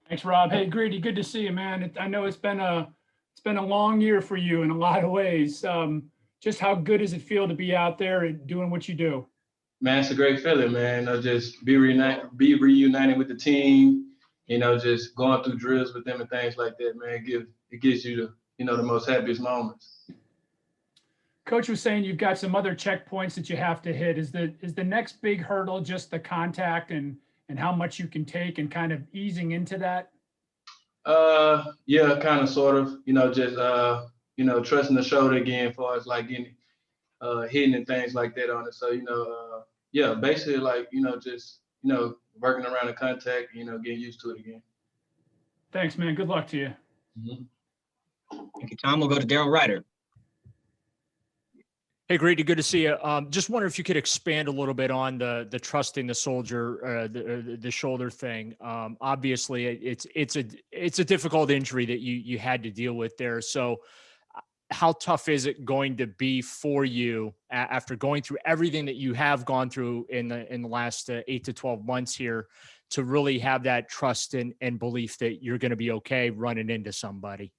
Thanks, Rob. Hey, Greedy, good to see you, man. I know it's been a long year for you in a lot of ways. Just how good does it feel to be out there and doing what you do? Man, it's a great feeling, man. Just be reunited with the team. Just going through drills with them and things like that, man. It gives you the most happiest moments. Coach was saying you've got some other checkpoints that you have to hit. Is the next big hurdle just the contact and how much you can take and kind of easing into that? Yeah, kind of, sort of. Just trusting the shoulder again, as far as like getting hitting and things like that on it. So yeah, basically like just working around the contact, getting used to it again. Thanks, man. Good luck to you. Mm-hmm. Thank you, Tom. We'll go to Daryl Ryder. Hey, Grady, good to see you. Just wonder if you could expand a little bit on the trusting the soldier, the shoulder thing. Obviously, it's a difficult injury that you had to deal with there. So, how tough is it going to be for you after going through everything that you have gone through in the last 8 to 12 months here to really have that trust and belief that you're going to be okay running into somebody?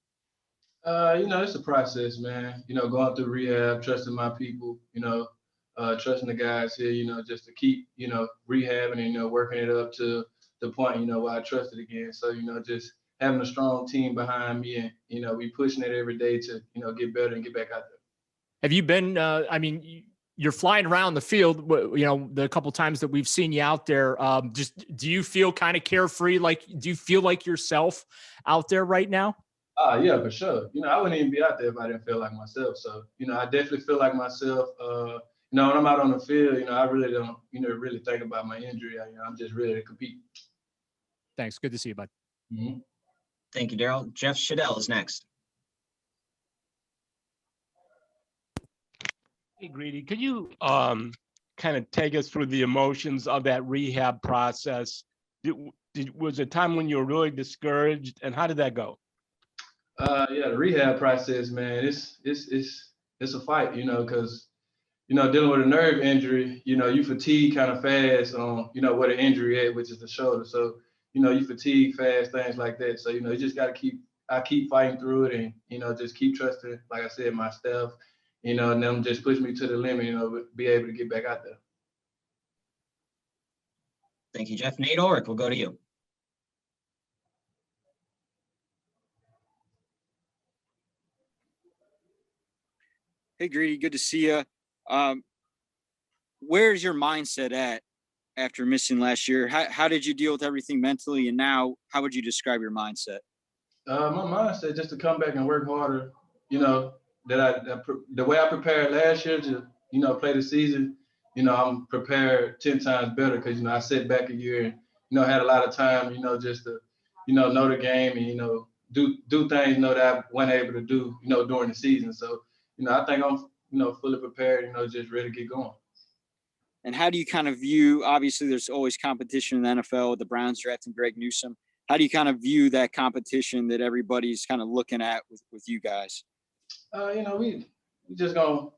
It's a process, man. Going through rehab, trusting my people, trusting the guys here, just to keep, rehabbing and, working it up to the point, where I trust it again. So, just having a strong team behind me and, we pushing it every day to, get better and get back out there. Have you been, you're flying around the field, the couple times that we've seen you out there. Just do you feel kind of carefree? Do you feel like yourself out there right now? Yeah, for sure. I wouldn't even be out there if I didn't feel like myself. So, I definitely feel like myself. When I'm out on the field, I really don't, really think about my injury. I'm just ready to compete. Thanks. Good to see you, bud. Mm-hmm. Thank you, Daryl. Jeff Shadell is next. Hey, Greedy, could you kind of take us through the emotions of that rehab process? Was there a time when you were really discouraged, and how did that go? Yeah, the rehab process, man, it's a fight, because dealing with a nerve injury, you fatigue kind of fast on, where the injury at, which is the shoulder. So, you fatigue fast, things like that. So, you just got to keep fighting through it and, just keep trusting, like I said, my staff, and them just push me to the limit, be able to get back out there. Thank you, Jeff. Nate Ulrich, we'll go to you. Hey, Greedy, good to see you. Where's your mindset at after missing last year? How did you deal with everything mentally? And now, how would you describe your mindset? My mindset just to come back and work harder, that the way I prepared last year to, play the season, I'm prepared 10 times better because, I sat back a year and, had a lot of time, just to, know the game and, do things, that I wasn't able to do, during the season. So, I think I'm, fully prepared, just ready to get going. And how do you kind of view, obviously there's always competition in the NFL with the Browns drafting Greg Newsome. How do you kind of view that competition that everybody's kind of looking at with you guys? We just gonna,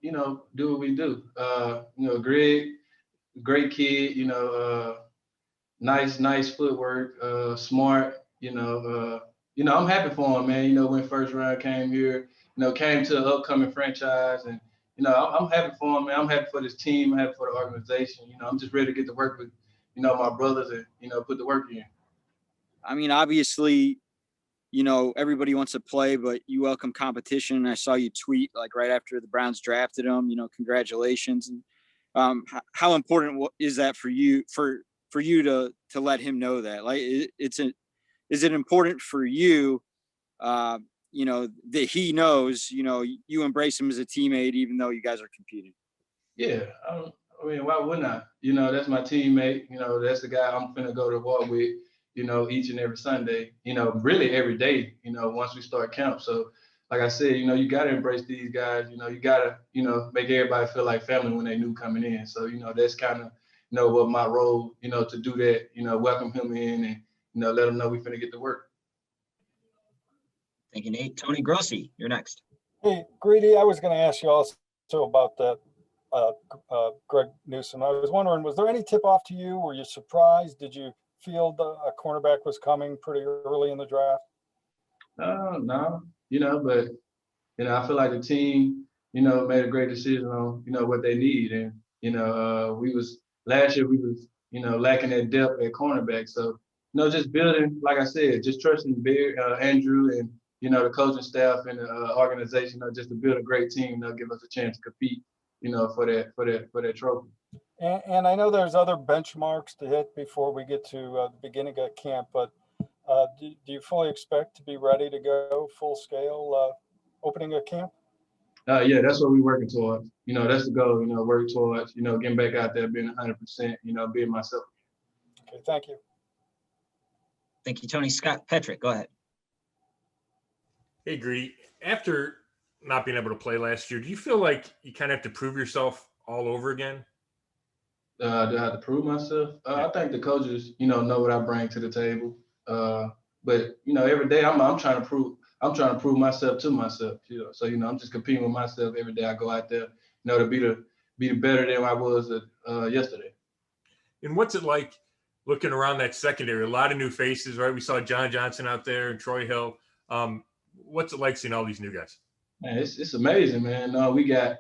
do what we do. Greg, great kid, nice footwork, smart, I'm happy for him, man. When first round came here, came to an upcoming franchise and, I'm happy for him, man. I'm happy for this team. I'm happy for the organization. I'm just ready to get to work with, my brothers and, put the work in. I mean, obviously, everybody wants to play, but you welcome competition. I saw you tweet like right after the Browns drafted him, congratulations. And how important is that for you, for you to let him know that? Like, is it important for you, that he knows, you embrace him as a teammate, even though you guys are competing? Yeah. Why wouldn't I? That's my teammate. That's the guy I'm finna go to war with, each and every Sunday, really every day, once we start camp. So like I said, you got to embrace these guys, you got to, make everybody feel like family when they new coming in. So, that's kind of, what my role, to do that, welcome him in and, let him know we finna get to work. Thank you, Nate. Tony Grossi, you're next. Hey, Greedy, I was going to ask you also about the Greg Newsome. I was wondering, was there any tip off to you? Were you surprised? Did you field a cornerback was coming pretty early in the draft? No, but I feel like the team, made a great decision on, what they need. And, last year we was, lacking that depth at cornerback. So, just building, like I said, just trusting Andrew and, the coaching staff and the organization, just to build a great team, give us a chance to compete, for that trophy. And I know there's other benchmarks to hit before we get to the beginning of camp, but do you fully expect to be ready to go full scale opening of camp? Yeah, that's what we're working towards. That's the goal, work towards, getting back out there, being 100%, being myself. Okay, thank you. Thank you, Tony. Scott Petrick, go ahead. Hey, Greedy. After not being able to play last year, do you feel like you kind of have to prove yourself all over again? Do I have to prove myself? I think the coaches, know what I bring to the table. But every day I'm trying to prove myself to myself. So I'm just competing with myself every day I go out there. To be better than I was yesterday. And what's it like looking around that secondary? A lot of new faces, right? We saw John Johnson out there and Troy Hill. What's it like seeing all these new guys? Man, it's amazing, man. We got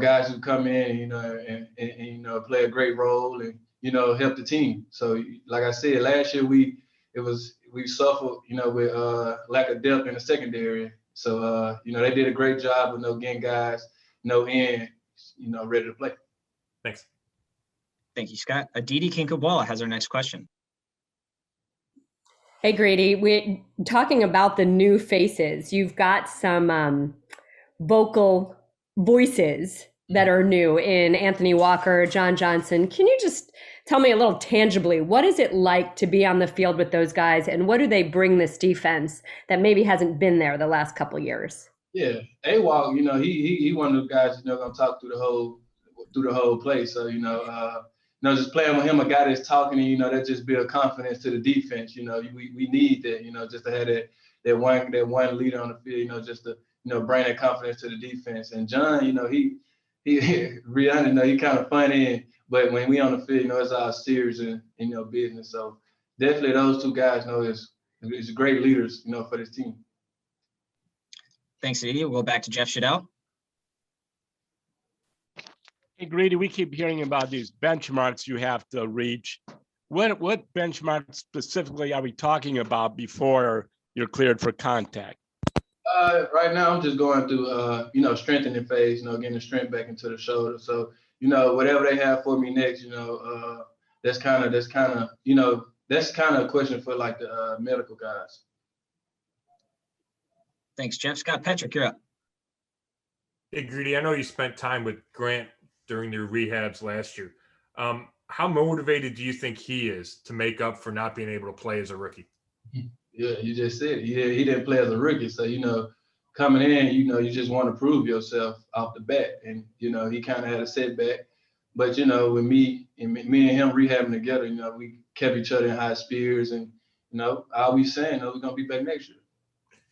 guys who come in, and play a great role and help the team. So like I said, last year we suffered with lack of depth in the secondary. So they did a great job with getting guys in ready to play. Thanks. Thank you, Scott. Aditi Kinkhabwala has our next question. Hey, Grady, we're talking about the new faces. You've got some vocal voices that are new in Anthony Walker, John Johnson. Can you just tell me a little tangibly, what is it like to be on the field with those guys, and what do they bring this defense that maybe hasn't been there the last couple of years? Yeah, A-Walk, he one of the guys, gonna talk through the whole play. So, just playing with him, a guy that's talking, and, that just build confidence to the defense. We need that, just to have that one leader on the field, just to, bring that confidence to the defense. And John, he Rihanna, he kind of funny, but when we on the field, it's all serious and, business. So definitely those two guys, is great leaders, for this team. Thanks, Aditi. We'll go back to Jeff Shadell. Hey, Greedy, we keep hearing about these benchmarks you have to reach. What benchmarks specifically are we talking about before you're cleared for contact? Right now, I'm just going through, strengthening phase, getting the strength back into the shoulder. So, whatever they have for me next, that's kind of a question for like the medical guys. Thanks, Jeff. Scott Petrick, you're up. Hey, Greedy, I know you spent time with Grant during their rehabs last year. How motivated do you think he is to make up for not being able to play as a rookie? Yeah, you just said it. He didn't play as a rookie. So, coming in, you just want to prove yourself off the bat. And, he kind of had a setback. But, with me and him rehabbing together, we kept each other in high spirits. And, all we saying, we're going to be back next year.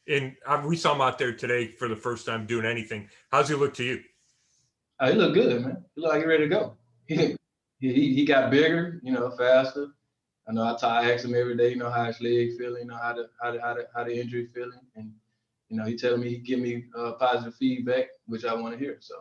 And we saw him out there today for the first time doing anything. How's he look to you? He look good, man. He look like he's ready to go. He got bigger, faster. I know I ask him every day, how his leg feeling, how the injury feeling. And, he telling me, he give me positive feedback, which I want to hear. So